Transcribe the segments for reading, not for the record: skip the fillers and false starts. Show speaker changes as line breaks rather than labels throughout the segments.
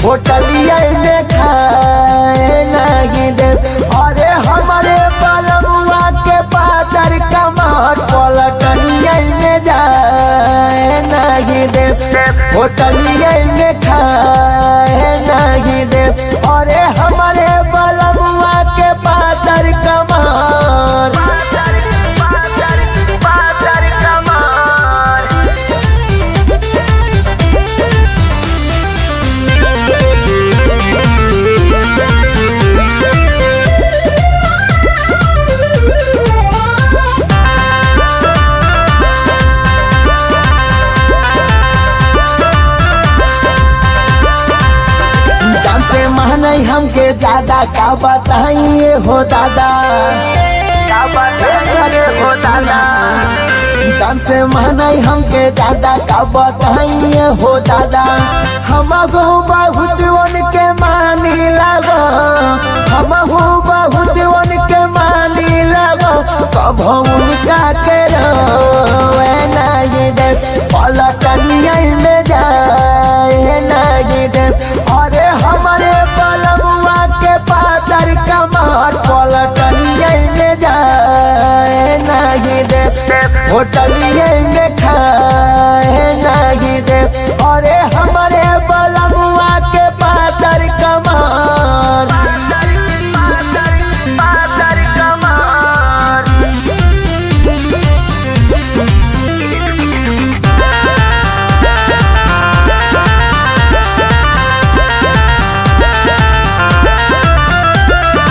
होटलिया में खाए नहीं दे। अरे हमारे बलमुआ के पातर कमर पलटनिया में जाए नहीं दे। होटलिया में खाए नहीं दे। अरे हमारे बलमुआ के पातर कमर नहीं हमके ज्यादा का बताइए हो दादा, का बताइए हो दादा। जान से महनाई हमके ज्यादा का बताइए हो दादा। हमको बहुत उनके मानी लगो, हमको बहुत उनके मानी लगो। कब उनका के रोए नहीं दे, पलटनिया में जाए नहीं दे। अरे हमारे बलमुआ के पातर कमर पलटनिया में जाए नहीं दे। होटलिया में खाए नहीं दे। अरे हमारे बलमुआ के पातर कमर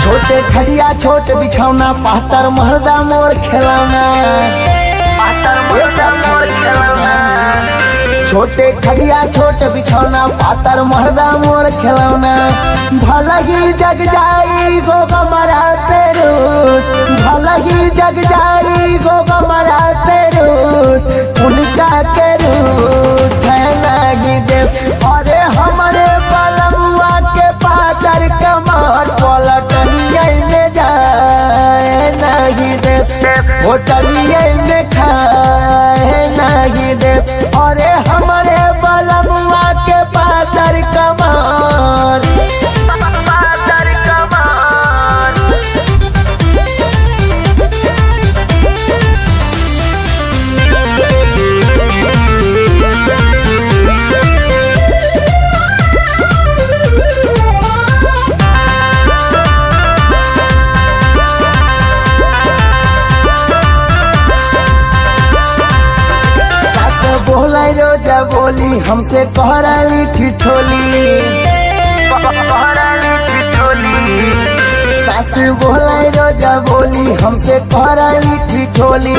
छोटे खड़िया छोट बिछौना पातर महदा मोर खिलौना। छोटे खड़िया छोट बिछौना पातर महदा मोर खिलौना। भला ही जग जाई गो गमरा से रूठ, भला ही जग जाई गो गमरा से रूठ। उनका के रूठ है नहीं दे। अरे हमारे बलमुआ के पातर कमर पलटनिया में जाए नहीं दे। होटलिया में खाए नहीं दे। अरे हमारे बलमुआ के पातर कमर रोजा बोली हमसे कहराली ठिठोली। सास बोलाई रोजा बोली हमसे कहराली ठिठोली।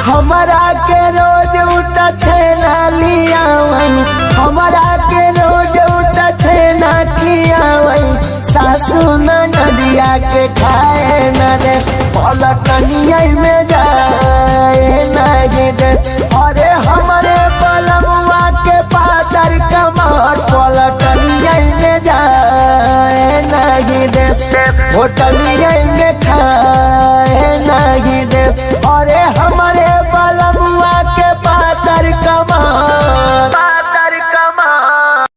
हमारा के रोज उता छेना लिया वही, हमारा के रोज उता छेना किया वही। सासू न नदिया के खाए न दे, पलटनिया में जाए नहीं दे। अरे हमारे बलमुआ के पातर कमर पलटनिया में जाए नहीं दे। होटल